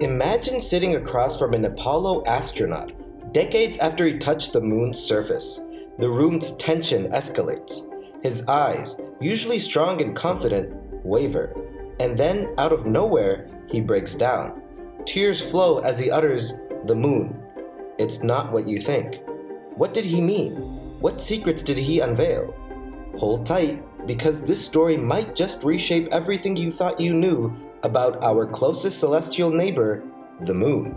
Imagine sitting across from an Apollo astronaut, decades after he touched the moon's surface. The room's tension escalates. His eyes, usually strong and confident, waver. And then, out of nowhere, he breaks down. Tears flow as he utters, "The moon. It's not what you think." What did he mean? What secrets did he unveil? Hold tight, because this story might just reshape everything you thought you knew about our closest celestial neighbor, the moon.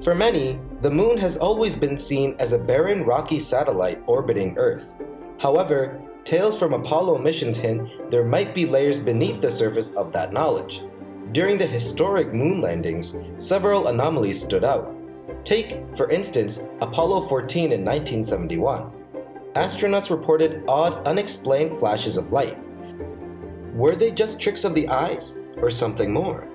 For many, the moon has always been seen as a barren, rocky satellite orbiting Earth. However, tales from Apollo missions hint there might be layers beneath the surface of that knowledge. During the historic moon landings, several anomalies stood out. Take, for instance, Apollo 14 in 1971. Astronauts reported odd, unexplained flashes of light. Were they just tricks of the eyes, or something more?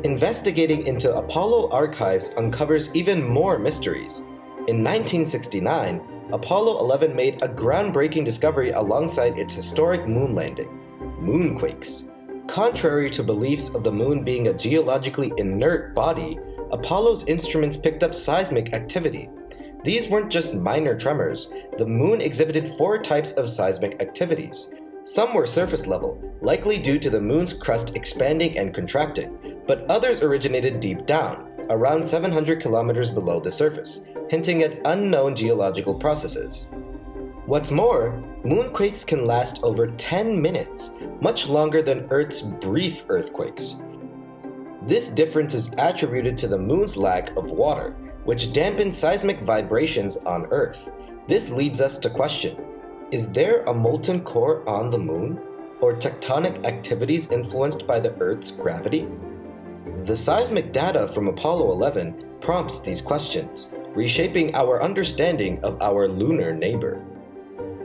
Investigating into Apollo archives uncovers even more mysteries. In 1969, Apollo 11 made a groundbreaking discovery alongside its historic moon landing: moonquakes. Contrary to beliefs of the moon being a geologically inert body, Apollo's instruments picked up seismic activity. These weren't just minor tremors. The moon exhibited 4 types of seismic activities. Some were surface level, likely due to the moon's crust expanding and contracting, but others originated deep down, around 700 kilometers below the surface, hinting at unknown geological processes. What's more, moonquakes can last over 10 minutes, much longer than Earth's brief earthquakes. This difference is attributed to the moon's lack of water, which dampens seismic vibrations on Earth. This leads us to question: is there a molten core on the moon, or tectonic activities influenced by the Earth's gravity? The seismic data from Apollo 11 prompts these questions, reshaping our understanding of our lunar neighbor.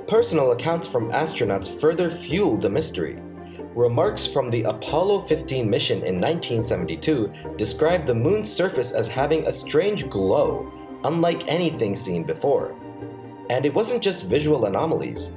Personal accounts from astronauts further fuel the mystery. Remarks from the Apollo 15 mission in 1972 described the moon's surface as having a strange glow, unlike anything seen before. And it wasn't just visual anomalies.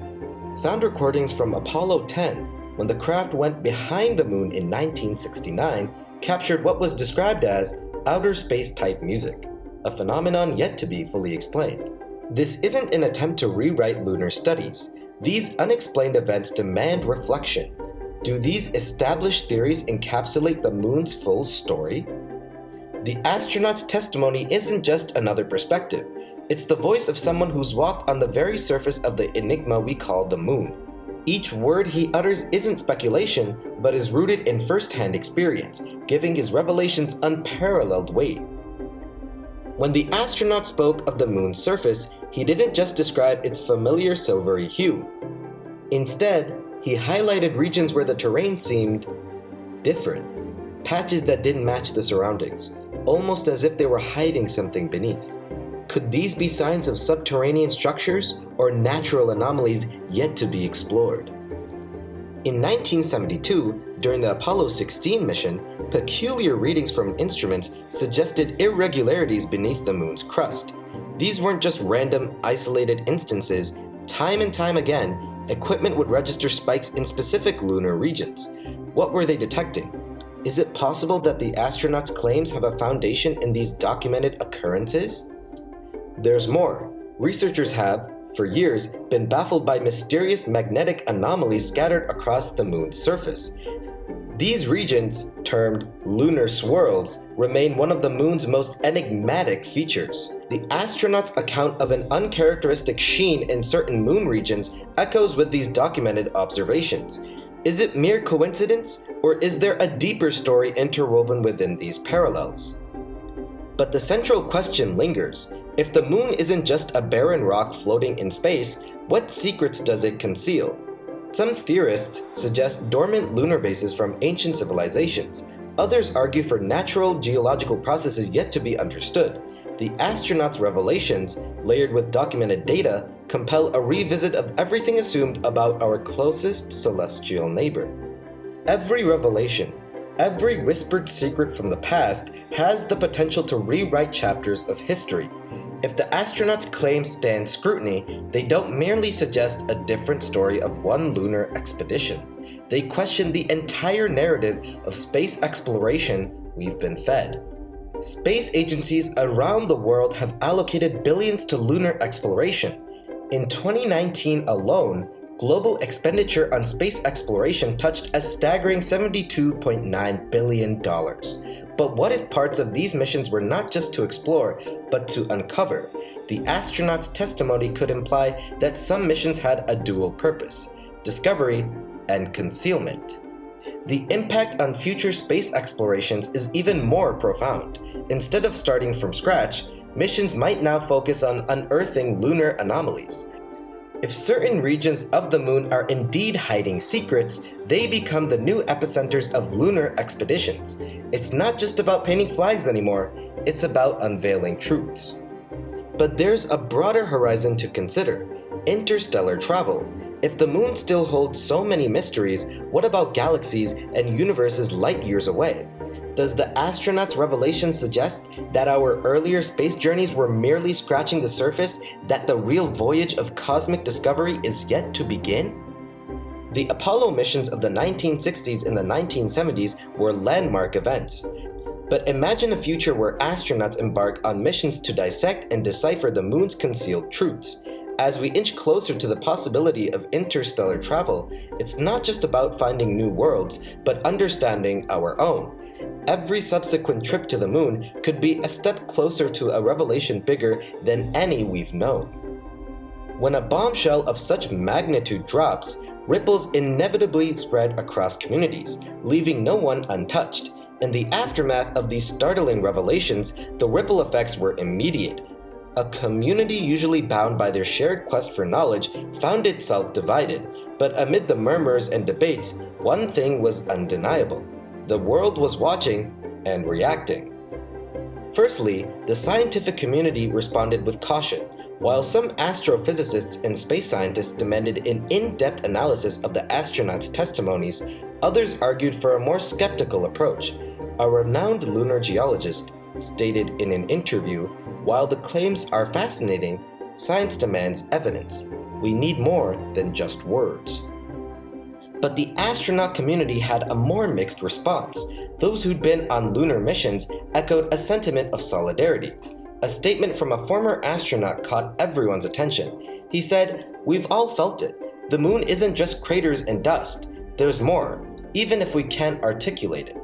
Sound recordings from Apollo 10, when the craft went behind the moon in 1969, captured what was described as outer space-type music, a phenomenon yet to be fully explained. This isn't an attempt to rewrite lunar studies. These unexplained events demand reflection. Do these established theories encapsulate the moon's full story? The astronaut's testimony isn't just another perspective. It's the voice of someone who's walked on the very surface of the enigma we call the moon. Each word he utters isn't speculation, but is rooted in first-hand experience, giving his revelations unparalleled weight. When the astronaut spoke of the moon's surface, he didn't just describe its familiar silvery hue. Instead, he highlighted regions where the terrain seemed different, patches that didn't match the surroundings, almost as if they were hiding something beneath. Could these be signs of subterranean structures or natural anomalies yet to be explored? In 1972, during the Apollo 16 mission, peculiar readings from instruments suggested irregularities beneath the moon's crust. These weren't just random, isolated instances. Time and time again, equipment would register spikes in specific lunar regions. What were they detecting? Is it possible that the astronauts' claims have a foundation in these documented occurrences? There's more. Researchers have, for years, been baffled by mysterious magnetic anomalies scattered across the moon's surface. These regions, termed lunar swirls, remain one of the moon's most enigmatic features. The astronauts' account of an uncharacteristic sheen in certain moon regions echoes with these documented observations. Is it mere coincidence, or is there a deeper story interwoven within these parallels? But the central question lingers. If the moon isn't just a barren rock floating in space, what secrets does it conceal? Some theorists suggest dormant lunar bases from ancient civilizations. Others argue for natural geological processes yet to be understood. The astronauts' revelations, layered with documented data, compel a revisit of everything assumed about our closest celestial neighbor. Every revelation, every whispered secret from the past has the potential to rewrite chapters of history. If the astronauts' claims stand scrutiny, they don't merely suggest a different story of one lunar expedition. They question the entire narrative of space exploration we've been fed. Space agencies around the world have allocated billions to lunar exploration. In 2019 alone, global expenditure on space exploration touched a staggering $72.9 billion. But what if parts of these missions were not just to explore, but to uncover? The astronaut's testimony could imply that some missions had a dual purpose: discovery and concealment. The impact on future space explorations is even more profound. Instead of starting from scratch, missions might now focus on unearthing lunar anomalies. If certain regions of the moon are indeed hiding secrets, they become the new epicenters of lunar expeditions. It's not just about painting flags anymore, it's about unveiling truths. But there's a broader horizon to consider: interstellar travel. If the moon still holds so many mysteries, what about galaxies and universes light years away? Does the astronaut's revelation suggest that our earlier space journeys were merely scratching the surface, that the real voyage of cosmic discovery is yet to begin? The Apollo missions of the 1960s and the 1970s were landmark events. But imagine a future where astronauts embark on missions to dissect and decipher the moon's concealed truths. As we inch closer to the possibility of interstellar travel, it's not just about finding new worlds, but understanding our own. Every subsequent trip to the moon could be a step closer to a revelation bigger than any we've known. When a bombshell of such magnitude drops, ripples inevitably spread across communities, leaving no one untouched. In the aftermath of these startling revelations, the ripple effects were immediate. A community usually bound by their shared quest for knowledge found itself divided, but amid the murmurs and debates, one thing was undeniable: the world was watching and reacting. Firstly, the scientific community responded with caution. While some astrophysicists and space scientists demanded an in-depth analysis of the astronauts' testimonies, others argued for a more skeptical approach. A renowned lunar geologist stated in an interview, "While the claims are fascinating, science demands evidence. We need more than just words." But the astronaut community had a more mixed response. Those who'd been on lunar missions echoed a sentiment of solidarity. A statement from a former astronaut caught everyone's attention. He said, "We've all felt it. The moon isn't just craters and dust. There's more, even if we can't articulate it."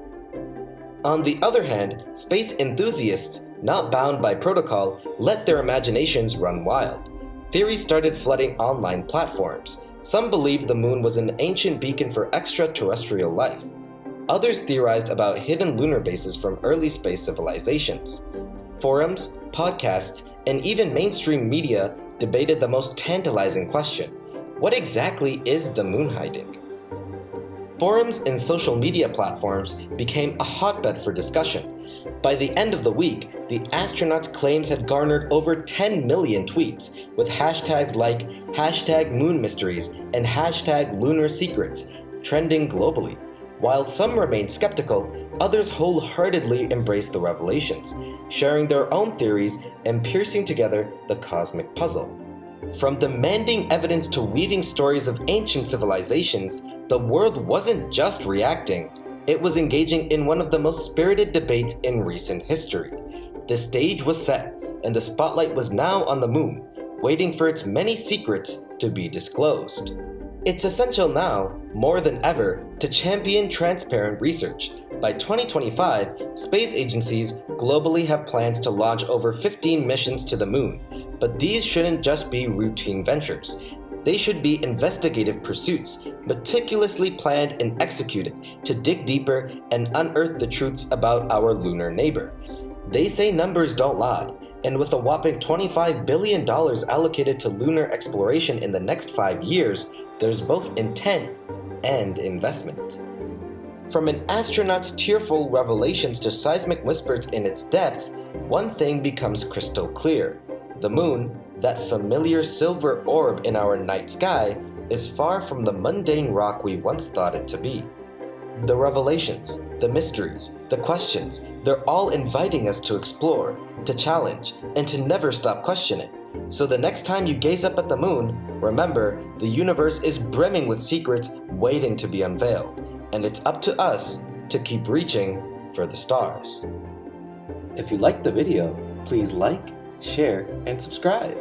On the other hand, space enthusiasts, not bound by protocol, let their imaginations run wild. Theories started flooding online platforms. Some believed the moon was an ancient beacon for extraterrestrial life. Others theorized about hidden lunar bases from early space civilizations. Forums, podcasts, and even mainstream media debated the most tantalizing question: what exactly is the moon hiding? Forums and social media platforms became a hotbed for discussion. By the end of the week, the astronauts' claims had garnered over 10 million tweets, with hashtags like #MoonMysteries and #LunarSecrets trending globally. While some remained skeptical, others wholeheartedly embraced the revelations, sharing their own theories and piecing together the cosmic puzzle. From demanding evidence to weaving stories of ancient civilizations, the world wasn't just reacting, it was engaging in one of the most spirited debates in recent history. The stage was set, and the spotlight was now on the moon, waiting for its many secrets to be disclosed. It's essential now, more than ever, to champion transparent research. By 2025, space agencies globally have plans to launch over 15 missions to the moon, but these shouldn't just be routine ventures. They should be investigative pursuits, meticulously planned and executed to dig deeper and unearth the truths about our lunar neighbor. They say numbers don't lie, and with a whopping $25 billion allocated to lunar exploration in the next 5 years, there's both intent and investment. From an astronaut's tearful revelations to seismic whispers in its depth, one thing becomes crystal clear: the moon, that familiar silver orb in our night sky, is far from the mundane rock we once thought it to be. The revelations, the mysteries, the questions, they're all inviting us to explore, to challenge, and to never stop questioning. So the next time you gaze up at the moon, remember, the universe is brimming with secrets waiting to be unveiled, and it's up to us to keep reaching for the stars. If you liked the video, please like, share, and subscribe.